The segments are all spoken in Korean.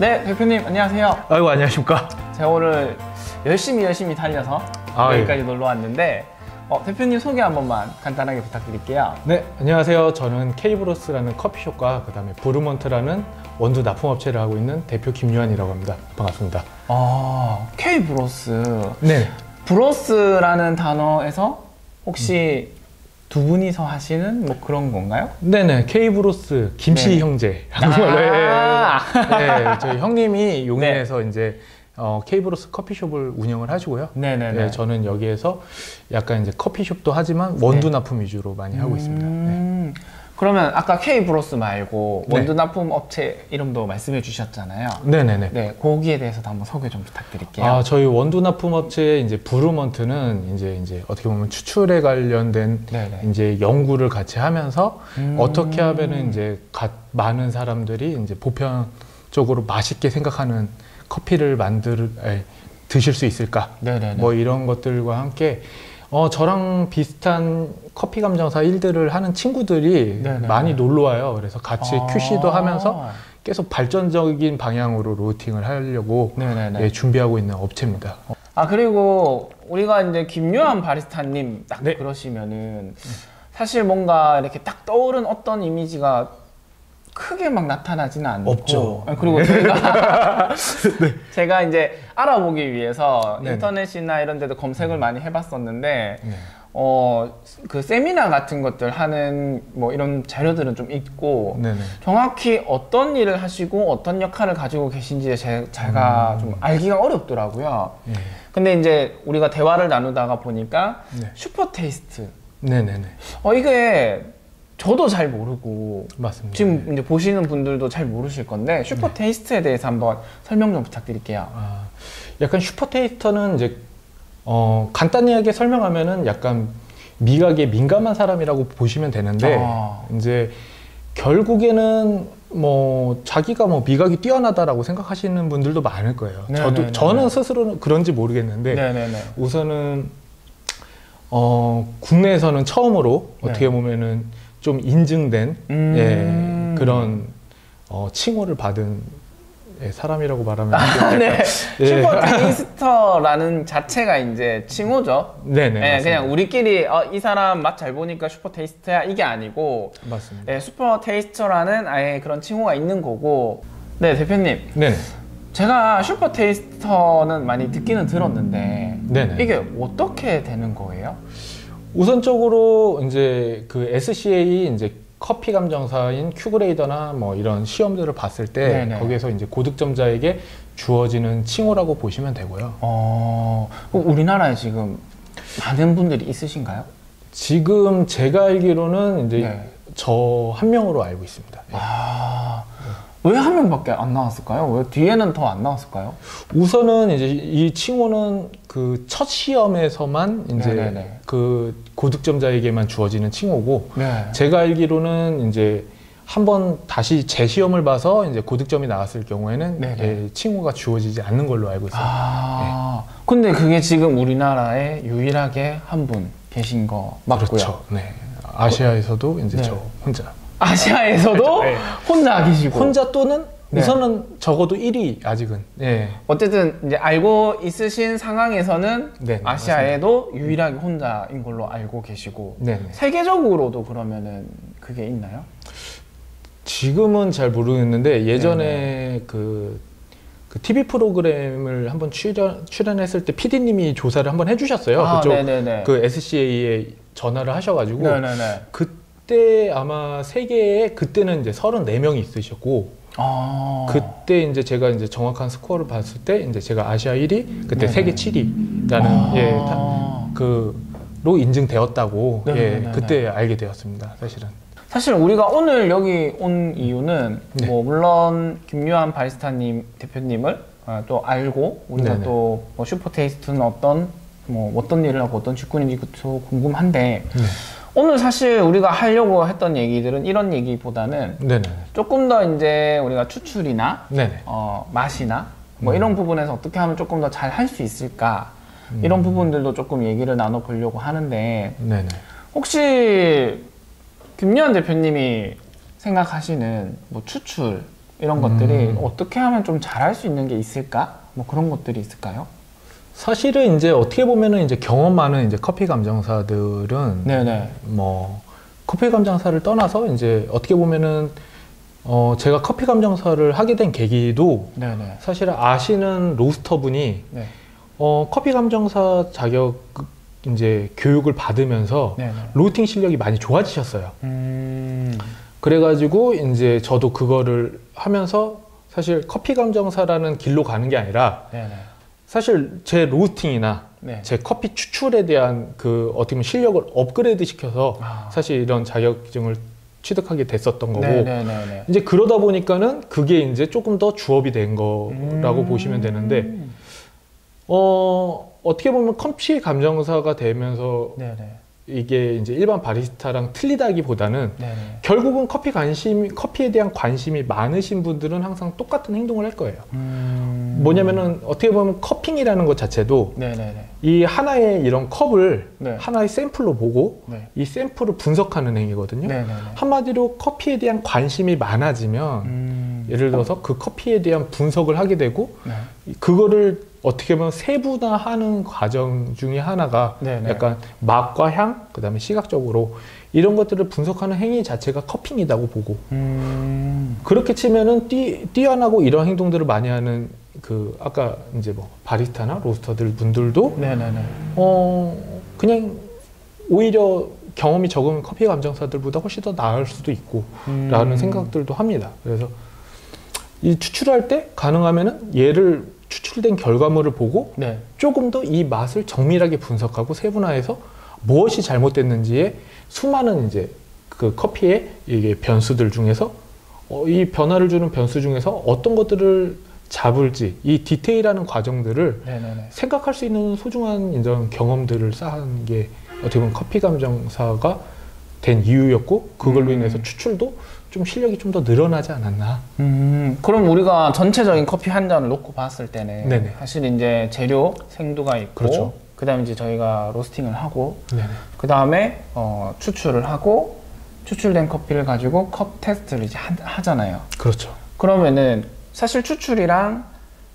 네, 대표님 안녕하세요. 아이고, 안녕하십니까. 제가 오늘 열심히 달려서 여기까지 놀러 왔는데 대표님 소개 한 번만 간단하게 부탁드릴게요. 네, 안녕하세요. 저는 K브로스라는 커피숍과 그다음에 브루먼트라는 원두 납품업체를 하고 있는 대표 김유한이라고 합니다. 반갑습니다. K브로스. 네. 브로스라는 단어에서 혹시 두 분이서 하시는 뭐 그런 건가요? 네네, K브로스 김씨 네네. 형제. 네, 저희 형님이 용인에서 이제 K브로스 커피숍을 운영을 하시고요. 네네네. 네, 저는 여기에서 약간 이제 커피숍도 하지만 원두 납품 위주로 많이 하고 있습니다. 네. 그러면 아까 K브로스 말고 원두 납품 업체 이름도 말씀해 주셨잖아요. 네네네. 네, 거기에 대해서도 한번 소개 좀 부탁드릴게요. 저희 원두 납품 업체의 이제 브루먼트는 이제 어떻게 보면 추출에 관련된 네네. 이제 연구를 같이 하면서 어떻게 하면은 이제 많은 사람들이 이제 보편적으로 맛있게 생각하는 커피를 드실 수 있을까? 네네네. 뭐 이런 것들과 함께 저랑 비슷한 커피 감정사 일들을 하는 친구들이 네네. 많이 놀러 와요. 그래서 같이 QC도 하면서 계속 발전적인 방향으로 로우팅을 하려고 네네네. 예, 준비하고 있는 업체입니다. 그리고 우리가 이제 김유한 바리스타님 딱 네. 그러시면은 사실 뭔가 이렇게 딱 떠오른 어떤 이미지가 크게 막 나타나지는 않고 없죠. 그리고 제가 이제 알아보기 위해서 네네. 인터넷이나 이런 데도 검색을 많이 해봤었는데 네. 그 세미나 같은 것들 하는 뭐 이런 자료들은 좀 있고 네네. 정확히 어떤 일을 하시고 어떤 역할을 가지고 계신지 제가 좀 알기가 어렵더라고요. 네. 근데 이제 우리가 대화를 나누다가 보니까 네. 슈퍼 테이스트. 네네네. 이게 저도 잘 모르고 맞습니다. 지금 이제 보시는 분들도 잘 모르실 건데 슈퍼 테이스트에 대해서 한번 설명 좀 부탁드릴게요. 약간 슈퍼 테이스터는 이제 간단하게 설명하면은 약간 미각에 민감한 사람이라고 보시면 되는데 이제 결국에는 뭐 자기가 뭐 미각이 뛰어나다라고 생각하시는 분들도 많을 거예요. 저는 스스로는 그런지 모르겠는데 네네네. 우선은 국내에서는 처음으로 어떻게 보면은 좀 인증된 예, 그런 칭호를 받은 사람이라고 말하면 네. 예. 슈퍼 테이스터라는 자체가 이제 칭호죠. 네네. 네, 그냥 우리끼리 이 사람 맛 잘 보니까 슈퍼 테이스터야 이게 아니고 맞습니다. 네, 슈퍼 테이스터라는 아예 그런 칭호가 있는 거고. 네, 대표님. 네네. 제가 슈퍼 테이스터는 많이 듣기는 들었는데 네네. 이게 어떻게 되는 거예요? 우선적으로 이제 그 SCA 이제 커피 감정사인 큐그레이더나 뭐 이런 시험들을 봤을 때 네네. 거기에서 이제 고득점자에게 주어지는 칭호라고 보시면 되고요. 그럼 우리나라에 지금 많은 분들이 있으신가요? 지금 제가 알기로는 이제 네. 저 한 명으로 알고 있습니다. 예. 왜 한 명밖에 안 나왔을까요? 왜 뒤에는 더 안 나왔을까요? 우선은 이제 이 칭호는 그 첫 시험에서만 이제 네네네. 그 고득점자에게만 주어지는 칭호고 네. 제가 알기로는 이제 한번 다시 재시험을 봐서 이제 고득점이 나왔을 경우에는 예, 칭호가 주어지지 않는 걸로 알고 있어요. 근데 그게 지금 우리나라에 유일하게 한 분 계신 거 맞고요. 그렇죠. 네. 아시아에서도 이제 저 혼자. 아시아에서도 네. 혼자 계시고. 혼자 또는 우선은 적어도 1위 아직은. 네. 어쨌든 이제 알고 있으신 상황에서는 네, 아시아에도 유일하게 혼자인 걸로 알고 계시고. 네. 세계적으로도 그러면은 그게 있나요? 지금은 잘 모르겠는데 예전에 그 TV 프로그램을 한번 출연했을 때 PD님이 조사를 한번 해주셨어요. 그쪽 그 SCA에 전화를 하셔가지고 그때 아마 세계에 그때는 이제 34명이 있으셨고 그때 이제 제가 이제 정확한 스코어를 봤을 때 이제 제가 아시아 1위, 그때 세계 7위라는 그로 인증되었다고 그때 알게 되었습니다. 사실은 우리가 오늘 여기 온 이유는 뭐 물론 김유한 바리스타님 대표님을 또 알고 우리가 또 뭐 슈퍼테이스트는 어떤 일을 하고 어떤 직군인지부터 궁금한데 오늘 사실 우리가 하려고 했던 얘기들은 이런 얘기보다는 조금 더 이제 우리가 추출이나 맛이나 뭐 이런 부분에서 어떻게 하면 조금 더 잘 할 수 있을까 이런 부분들도 조금 얘기를 나눠보려고 하는데 혹시 김유한 대표님이 생각하시는 뭐 추출 이런 것들이 어떻게 하면 좀 잘할 수 있는 게 있을까? 뭐 그런 것들이 있을까요? 사실은 이제 어떻게 보면은 이제 경험 많은 이제 커피 감정사들은 네네. 뭐 커피 감정사를 떠나서 이제 어떻게 보면은 제가 커피 감정사를 하게 된 계기도 네네. 사실 아시는 로스터 분이 네. 커피 감정사 자격 이제 교육을 받으면서 네네. 로스팅 실력이 많이 좋아지셨어요. 그래가지고 이제 저도 그거를 하면서 사실 커피 감정사라는 길로 가는 게 아니라 네네. 사실 제 로스팅이나 네. 제 커피 추출에 대한 그 어떻게 보면 실력을 업그레이드 시켜서 사실 이런 자격증을 취득하게 됐었던 거고 네네네네. 이제 그러다 보니까는 그게 이제 조금 더 주업이 된 거라고 보시면 되는데 어떻게 보면 커피 감정사가 되면서 네네. 이게 이제 일반 바리스타랑 틀리다기보다는 네네. 결국은 커피에 대한 관심이 많으신 분들은 항상 똑같은 행동을 할 거예요. 뭐냐면은 어떻게 보면 커핑이라는 것 자체도 네네네. 이 하나의 이런 컵을 네. 하나의 샘플로 보고 네. 이 샘플을 분석하는 행위거든요. 네네네. 한마디로 커피에 대한 관심이 많아지면 예를 들어서 그 커피에 대한 분석을 하게 되고 네. 그거를 어떻게 보면 세분화하는 과정 중에 하나가 네네. 약간 맛과 향, 그 다음에 시각적으로 이런 것들을 분석하는 행위 자체가 커핑이라고 보고 그렇게 치면은 뛰어나고 이런 행동들을 많이 하는 그 아까 이제 뭐 바리스타나 로스터들 분들도 네네네. 그냥 오히려 경험이 적은 커피 감정사들보다 훨씬 더 나을 수도 있고 라는 생각들도 합니다. 그래서 이 추출할 때 가능하면은 얘를 추출된 결과물을 보고 네. 조금 더 이 맛을 정밀하게 분석하고 세분화해서 무엇이 잘못됐는지에 수많은 이제 그 커피의 이게 변수들 중에서 이 변화를 주는 변수 중에서 어떤 것들을 잡을지 이 디테일하는 과정들을 네네네. 생각할 수 있는 소중한 이런 경험들을 쌓은 게 어떻게 보면 커피 감정사가 된 이유였고 그걸로 인해서 추출도 좀 실력이 좀 더 늘어나지 않았나. 그럼 우리가 전체적인 커피 한 잔을 놓고 봤을 때는 네네. 사실 이제 재료 생두가 있고 그렇죠. 그다음에 이제 저희가 로스팅을 하고 네네. 그다음에 추출을 하고 추출된 커피를 가지고 컵 테스트를 이제 하잖아요. 그렇죠. 그러면은 사실 추출이랑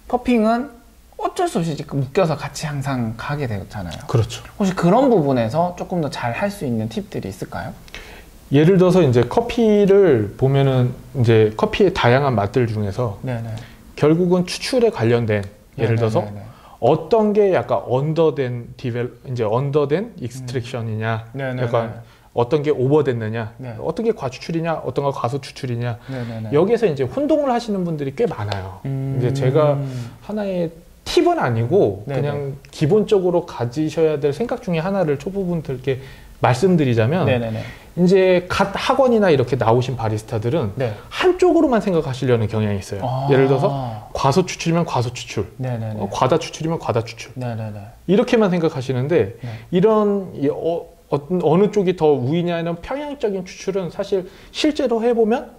커핑은 어쩔 수 없이 이제 묶여서 같이 항상 가게 되잖아요. 그렇죠. 혹시 그런 부분에서 조금 더 잘 할 수 있는 팁들이 있을까요? 예를 들어서 이제 커피를 보면은 이제 커피의 다양한 맛들 중에서 네네. 결국은 추출에 관련된 예를 들어서 네네네네. 어떤 게 약간 언더된 익스트랙션이냐, 네네네. 약간 어떤 게 오버됐느냐, 네. 어떤 게 과추출이냐, 어떤 거 과소추출이냐 네네네. 여기에서 이제 혼동을 하시는 분들이 꽤 많아요. 이제 제가 하나의 팁은 아니고 네네. 그냥 기본적으로 가지셔야 될 생각 중에 하나를 초보분들께 말씀드리자면 네네네. 이제 갓 학원이나 이렇게 나오신 바리스타들은 네. 한쪽으로만 생각하시려는 경향이 있어요. 예를 들어서 과소 추출이면 과소 추출, 네네네. 과다 추출이면 과다 추출 네네네. 이렇게만 생각하시는데 네. 이런 어느 쪽이 더 우위냐는 평양적인 추출은 사실 실제로 해보면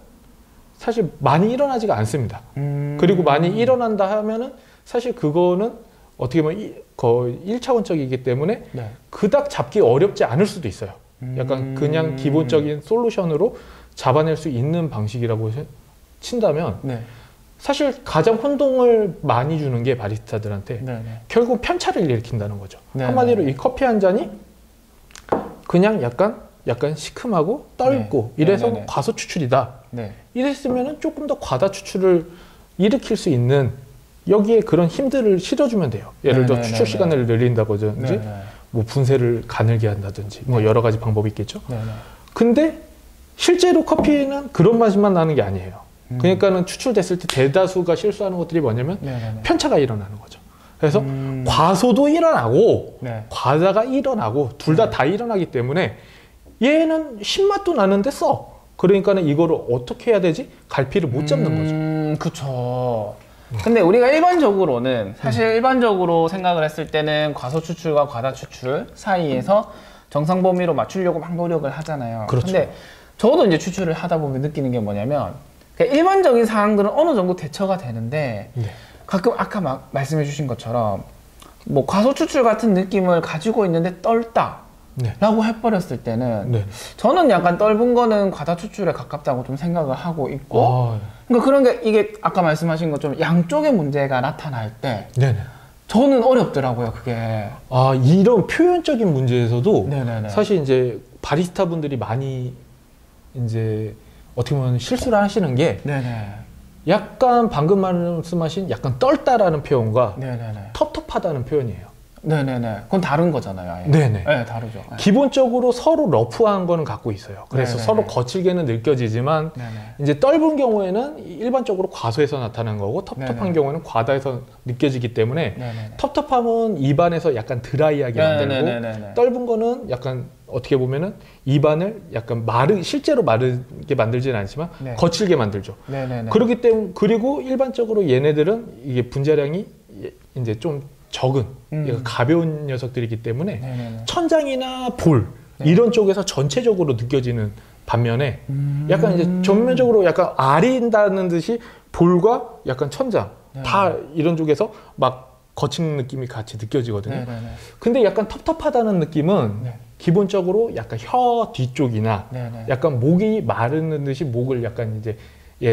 사실 많이 일어나지가 않습니다. 그리고 많이 일어난다 하면은 사실 그거는 어떻게 보면 거의 1차원적이기 때문에 네. 그닥 잡기 어렵지 않을 수도 있어요. 약간 그냥 기본적인 솔루션으로 잡아낼 수 있는 방식이라고 친다면 네. 사실 가장 혼동을 많이 주는 게 바리스타들한테 네네. 결국 편차를 일으킨다는 거죠. 네. 한마디로 이 커피 한 잔이 그냥 약간 시큼하고 떫고 네. 이래서 네네네. 과소 추출이다. 네. 이랬으면 조금 더 과다 추출을 일으킬 수 있는 여기에 그런 힘들을 실어주면 돼요. 예를 들어 네네네네. 추출 시간을 늘린다든지 네네. 뭐 분쇄를 가늘게 한다든지 뭐 여러 가지 방법이 있겠죠. 네네. 근데 실제로 커피는 그런 맛만 나는 게 아니에요. 그러니까는 추출됐을 때 대다수가 실수하는 것들이 뭐냐면 네네네. 편차가 일어나는 거죠. 그래서 과소도 일어나고 네. 과다가 일어나고 둘 다 일어나기 때문에 얘는 신맛도 나는데 써. 그러니까는 이거를 어떻게 해야 되지? 갈피를 못 잡는 거죠. 그쵸. 근데 우리가 일반적으로는 사실 일반적으로 생각을 했을 때는 과소 추출과 과다 추출 사이에서 정상 범위로 맞추려고 막 노력을 하잖아요. 그렇죠. 근데 저도 이제 추출을 하다 보면 느끼는 게 뭐냐면 일반적인 사항들은 어느 정도 대처가 되는데 네. 가끔 아까 막 말씀해 주신 것처럼 뭐 과소 추출 같은 느낌을 가지고 있는데 떫다. 네. 라고 해버렸을 때는 네. 저는 약간 떫은 거는 과다 추출에 가깝다고 좀 생각을 하고 있고 그러니까 그런 게 이게 아까 말씀하신 것처럼 양쪽의 문제가 나타날 때 네네. 저는 어렵더라고요, 그게. 이런 표현적인 문제에서도 네네네. 사실 이제 바리스타 분들이 많이 이제 어떻게 보면 실수를 하시는 게 네네. 약간 방금 말씀하신 약간 떨다라는 표현과 네네네. 텁텁하다는 표현이에요. 네네네. 그건 다른 거잖아요, 아예. 네네. 네, 다르죠. 네. 기본적으로 서로 러프한 거는 갖고 있어요. 그래서 네네네. 서로 거칠게는 느껴지지만 네네. 이제 떫은 경우에는 일반적으로 과소해서 나타나는 거고 텁텁한 네네. 경우에는 과다해서 느껴지기 때문에 네네네. 텁텁함은 입안에서 약간 드라이하게 만들고 네네네네. 떫은 거는 약간 어떻게 보면은 입안을 약간 실제로 마르게 만들지는 않지만 네. 거칠게 만들죠. 네네네. 그렇기 때문에 그리고 일반적으로 얘네들은 이게 분자량이 이제 좀 적은 가벼운 녀석들이기 때문에 네네네. 천장이나 볼 이런 쪽에서 전체적으로 느껴지는 반면에 약간 이제 전면적으로 약간 아린다는 듯이 볼과 약간 천장 다 이런 쪽에서 막 거친 느낌이 같이 느껴지거든요. 네네네. 근데 약간 텁텁하다는 느낌은 네. 기본적으로 약간 혀 뒤쪽이나 네네. 약간 목이 마르는 듯이 목을 약간 이제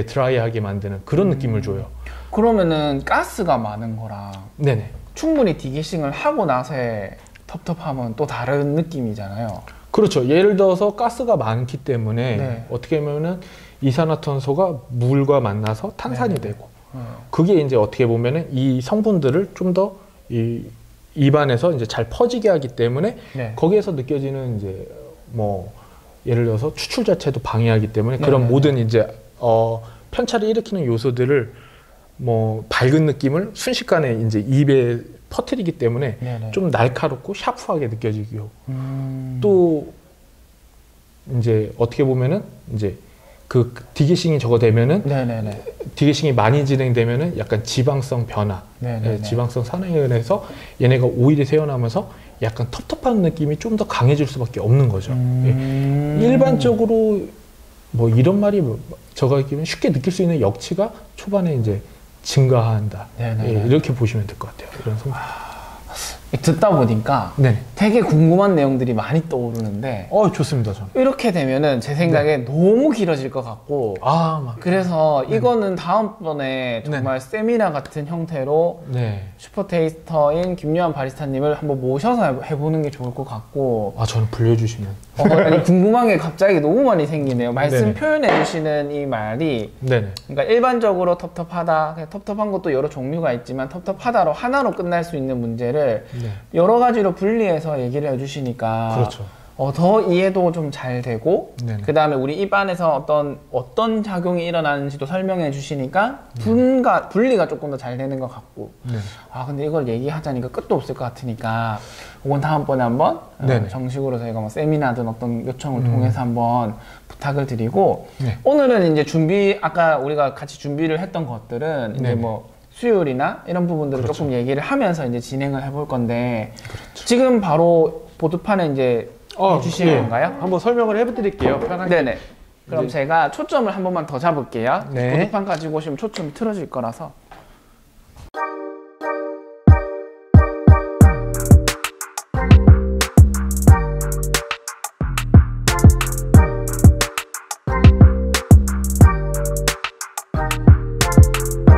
드라이하게 만드는 그런 느낌을 줘요. 그러면은 가스가 많은 거랑 네네. 충분히 디게싱을 하고 나서의 텁텁함은 또 다른 느낌이잖아요. 그렇죠. 예를 들어서 가스가 많기 때문에 네. 어떻게 보면은 이산화탄소가 물과 만나서 탄산이 되고 네. 그게 이제 어떻게 보면은 이 성분들을 좀 더 이 입안에서 이제 잘 퍼지게 하기 때문에 네. 거기에서 느껴지는 이제 뭐 예를 들어서 추출 자체도 방해하기 때문에 네. 그런 네. 모든 이제 편차를 일으키는 요소들을 뭐 밝은 느낌을 순식간에 이제 입에 퍼뜨리기 때문에 네네. 좀 날카롭고 샤프하게 느껴지고요. 또 이제 어떻게 보면은 이제 그 디게싱이 저거 되면은 네네네. 디게싱이 많이 진행되면은 약간 지방성 변화, 네네네. 지방성 산화에 의해서 얘네가 오일이 새어나면서 약간 텁텁한 느낌이 좀 더 강해질 수밖에 없는 거죠. 일반적으로 뭐 이런 말이 저가 있기는 쉽게 느낄 수 있는 역치가 초반에 이제 증가한다. 이렇게 보시면 될 것 같아요. 이런 성분. 듣다 보니까 네. 되게 궁금한 내용들이 많이 떠오르는데 좋습니다. 저는. 이렇게 되면은 제 생각에 너무 길어질 것 같고 그래서 이거는 다음번에 정말 세미나 같은 형태로 슈퍼테이스터인 김요한 바리스타님을 한번 모셔서 해보는 게 좋을 것 같고 저는 불려주시면 아니, 궁금한 게 갑자기 너무 많이 생기네요. 말씀 표현해 주시는 이 말이 그러니까 일반적으로 텁텁하다, 텁텁한 것도 여러 종류가 있지만 텁텁하다로 하나로 끝날 수 있는 문제를 여러 가지로 분리해서 얘기를 해주시니까 그렇죠. 더 이해도 좀 잘 되고 그 다음에 우리 입안에서 어떤 작용이 일어나는지도 설명해 주시니까 분리가 조금 더 잘 되는 것 같고 근데 이걸 얘기하자니까 끝도 없을 것 같으니까 이건 다음번에 한번 정식으로 저희가 뭐 세미나든 어떤 요청을 통해서 한번 부탁을 드리고 오늘은 이제 아까 우리가 같이 준비를 했던 것들은 이제 뭐 수율이나 이런 부분들을 조금 얘기를 하면서 이제 진행을 해볼 건데 지금 바로 보드판에 이제 해주실 건가요? 한번 설명을 해드릴게요. 편하게. 네네. 그럼 제가 초점을 한 번만 더 잡을게요. 보드판 가지고 오시면 초점이 틀어질 거라서.